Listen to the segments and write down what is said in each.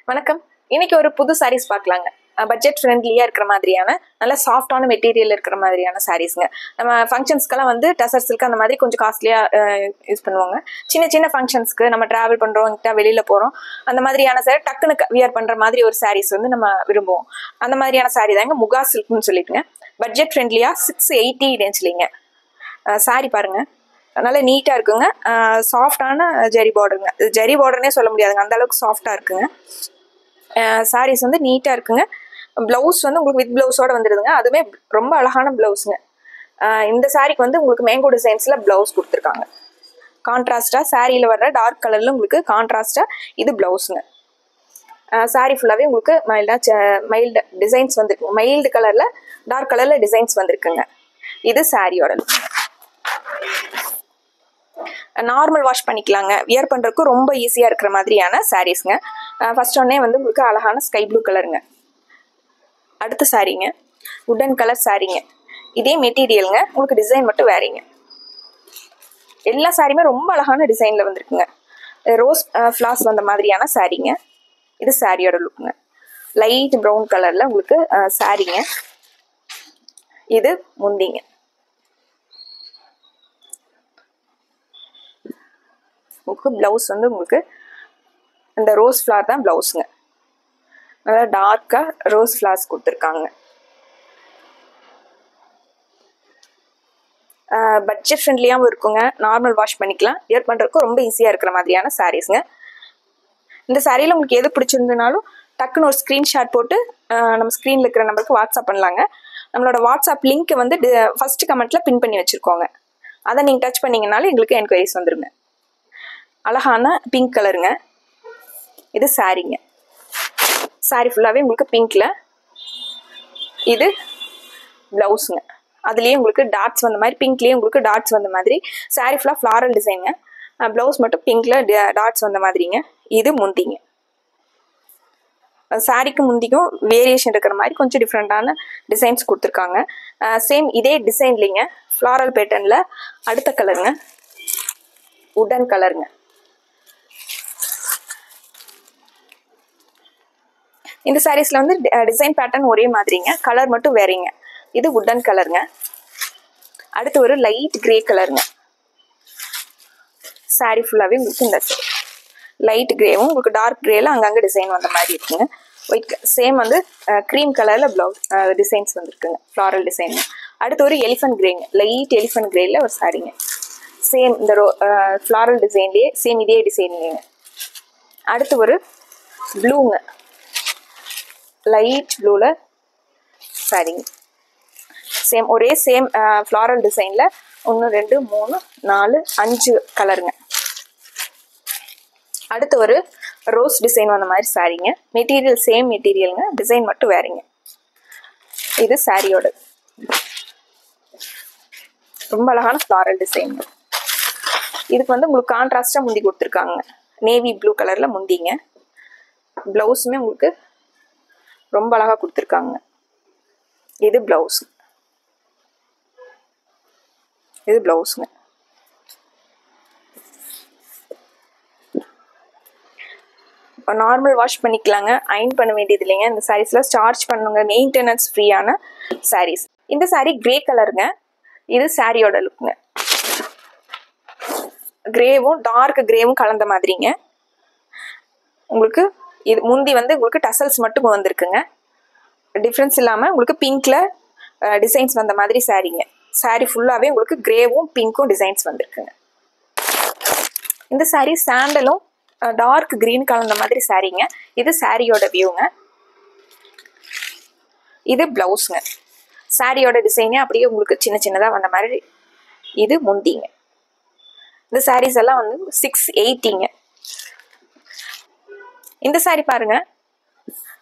வணக்கம். இன்னைக்கு ஒரு புது சாரீஸ் பார்க்கலாங்க. பட்ஜெட் ஃப்ரெண்ட்லியா இருக்கிற மாதிரியான நல்ல சாஃப்டான மெட்டீரியல் இருக்கிற மாதிரியான சாரீஸ்ங்க. நம்ம ஃபங்க்ஷன்ஸ்க்கெல்லாம் வந்து டசர் சில்க் அந்த மாதிரி கொஞ்சம் காஸ்ட்லியா யூஸ் பண்ணுவாங்க. சின்ன சின்ன ஃபங்க்ஷன்ஸ்க்கு நம்ம டிராவல் பண்றோம், வெளியில போறோம், அந்த மாதிரியான சாரி டக்குன்னு வியர் பண்ற மாதிரி ஒரு சாரீஸ் வந்து நம்ம விரும்புவோம். அந்த மாதிரியான சாரீ தாங்க முகா சில்க்னு சொல்லிட்டுங்க. பட்ஜெட் ஃப்ரெண்ட்லியா 680 ரேஞ்ச்லிங்க. சாரி பாருங்க, நல்லா நீட்டா இருக்குங்க. சாஃப்டான ஜெரி பார்டருங்க. ஜெரி பார்டர்னே சொல்ல முடியாதுங்க, அந்த அளவுக்கு சாஃப்டா இருக்குங்க. சாரீஸ் வந்து நீட்டா இருக்குங்க. பிளவுஸ் வந்து உங்களுக்கு வித் பிளவுஸோட வந்துடுதுங்க. அதுவுமே ரொம்ப அழகான பிளவுஸுங்க. இந்த சாரிக்கு வந்து உங்களுக்கு மேங்கோ டிசைன்ஸ்ல பிளவுஸ் கொடுத்துருக்காங்க. கான்ட்ராஸ்டா சாரியில வர்ற டார்க் கலர்ல உங்களுக்கு கான்ட்ராஸ்டா இது பிளவுஸுங்க. சாரி ஃபுல்லாவே உங்களுக்கு மைல்டு டிசைன்ஸ் வந்துருக்கு. மைல்டு கலர்ல டார்க் கலர்ல டிசைன்ஸ் வந்திருக்குங்க. இது சாரியோட நார்மல் வாஷ் பண்ணிக்கலாங்க. வியர் பண்றதுக்கு ரொம்ப ஈஸியா இருக்கிற மாதிரியான சாரீஸ்ங்க. ஃபர்ஸ்ட் ஒன்னே வந்து உங்களுக்கு அழகான ஸ்கை ப்ளூ கலருங்க. அடுத்த சாரீங்க உடன் கலர் சாரீங்க. இதே மெட்டீரியலுங்க, உங்களுக்கு டிசைன் மட்டும் வேறீங்க. எல்லா சாரியுமே ரொம்ப அழகான டிசைன்ல வந்திருக்குங்க. ரோஸ் ஃபிளாஸ் வந்த மாதிரியான சாரீங்க. இது சாரியோட லுக்குங்க. லைட் ப்ரௌன் கலர்ல உங்களுக்கு சாரீங்க. இது முந்திங்க. உங்களுக்கு பிளவுஸ் வந்து உங்களுக்கு இந்த ரோஸ் ஃபிளார் தான் பிளவுஸுங்க. நல்லா டார்க்கா ரோஸ் ஃபிளார்ஸ் கொடுத்துருக்காங்க. பட்ஜெட் ஃப்ரெண்ட்லியாகவும் இருக்குங்க. நார்மல் வாஷ் பண்ணிக்கலாம். வியர் பண்ணுறதுக்கும் ரொம்ப ஈஸியாக இருக்கிற மாதிரியான சாரீஸ்ங்க. இந்த சாரியில் உங்களுக்கு எது பிடிச்சிருந்ததுனாலும் டக்குன்னு ஒரு ஸ்க்ரீன்ஷாட் போட்டு நம்ம ஸ்க்ரீனில் இருக்கிற நம்பருக்கு வாட்ஸ்அப் பண்ணலாங்க. நம்மளோட வாட்ஸ்அப் லிங்க் வந்து ஃபர்ஸ்ட் கமெண்ட்ல பின் பண்ணி வச்சுருக்கோங்க. அதை நீங்கள் டச் பண்ணிங்கனாலும் எங்களுக்கு என்கொயரிஸ் வந்துருங்க. அழகான பிங்க் கலருங்க. இது சாரீங்க. சாரி ஃபுல்லாகவே உங்களுக்கு பிங்க்ல. இது பிளவுஸுங்க. அதுலேயே உங்களுக்கு டாட்ஸ் வந்த மாதிரி, பிங்க்லேயே உங்களுக்கு டாட்ஸ் வந்த மாதிரி. சாரி ஃபுல்லாக ஃப்ளாரல் டிசைனுங்க. பிளவுஸ் மட்டும் பிங்க்ல டாட்ஸ் வந்த மாதிரிங்க. இது முந்திங்க. சாரிக்கு முந்திக்கும் வேரியேஷன் இருக்கிற மாதிரி கொஞ்சம் டிஃப்ரெண்டான டிசைன்ஸ் கொடுத்துருக்காங்க. சேம் இதே டிசைன்லிங்க ஃப்ளாரல் பேட்டர்னில் அடுத்த கலருங்க உடன் கலருங்க. இந்த சாரீஸ்ல வந்து டிசைன் பேட்டர்ன் ஒரே மாதிரிங்க, கலர் மட்டும் வேறீங்க. இது உடன் கலருங்க. அடுத்து ஒரு லைட் கிரே கலருங்க. சாரி ஃபுல்லாவே உங்களுக்கு இந்த லைட் கிரேவும் உங்களுக்கு டார்க் கிரேல அங்கங்க டிசைன் வந்த மாதிரி இருக்குங்க. ஒயிட் சேம் வந்து க்ரீம் கலர்ல பிளவுஸ் டிசைன்ஸ் வந்துருக்குங்க, ஃப்ளாரல் டிசைன். அடுத்து ஒரு எலிஃபன்ட் கிரேங்க, லைட் எலிஃபன்ட் கிரேல ஒரு சாரிங்க. சேம் இந்த ஃப்ளாரல் டிசைன்லயே சேம் இதே டிசைன்லேங்க. அடுத்து ஒரு ப்ளூங்க, லைட் ப்ளூல சாரிங்க. சேம் ஒரே சேம் ஃப்ளாரல் டிசைன்ல 1 2 3 4 5 கலருங்க. அடுத்து ஒரு ரோஸ் டிசைன் வந்த மாதிரி சாரிங்க. மெட்டீரியல் சேம் மெட்டீரியலுங்க, டிசைன் மட்டும் வேறீங்க. இது சாரியோட ரொம்ப அழகான ஃப்ளாரல் டிசைன். இதுக்கு வந்து உங்களுக்கு கான்ட்ராஸ்டா முந்தி கொடுத்துருக்காங்க. நேவி ப்ளூ கலர்ல முந்திங்க. பிளவுஸுமே உங்களுக்கு ரொம்ப அழகா கொடுத்துருக்காங்க. இது பிளவுஸ். இது பிளவுஸுங்க. நார்மல் வாஷ் பண்ணிக்கலாங்க. அயன் பண்ண வேண்டியது இல்லைங்க. இந்த சாரீஸ்ல சார்ஜ் பண்ணுங்க, மெயின்டெனன்ஸ் ஃப்ரீயான சாரீஸ். இந்த சாரீ கிரே கலருங்க. இது சாரியோட லுக்குங்க. கிரேவும் டார்க் கிரேவும் கலந்த மாதிரிங்க. உங்களுக்கு இது முந்தி வந்து உங்களுக்கு டசல்ஸ் மட்டும் வந்திருக்குங்க. டிஃப்ரென்ஸ் இல்லாம உங்களுக்கு பிங்க்ல டிசைன்ஸ் வந்த மாதிரி சாரீங்க. சாரி ஃபுல்லாவே உங்களுக்கு கிரேவும் பிங்க்கும் டிசைன்ஸ் வந்திருக்குங்க. இந்த சாரி சாண்டலும் டார்க் கிரீன் கலந்த மாதிரி சாரீங்க. இது சாரியோட வியூங்க. இது பிளவுஸ்ங்க. சாரியோட டிசைனே அப்படியே உங்களுக்கு சின்ன சின்னதா வந்த மாதிரி. இது முந்திங்க. இந்த சாரீஸ் எல்லாம் வந்து 680ங்க. இந்த சாரி பாருங்க,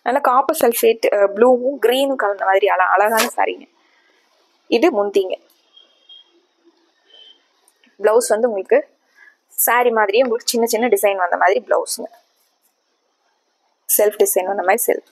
நல்ல காப்பர் சல்ஃபேட் ப்ளூவும் கிரீனும் கலந்த மாதிரி அழகான சாரீங்க. இது முந்திங்க. பிளவுஸ் வந்து உங்களுக்கு சாரி மாதிரியே உங்களுக்கு சின்ன சின்ன டிசைன் வந்த மாதிரி பிளவுஸுங்க. செல்ஃப் டிசைன் வந்த மாதிரி செல்ஃப்.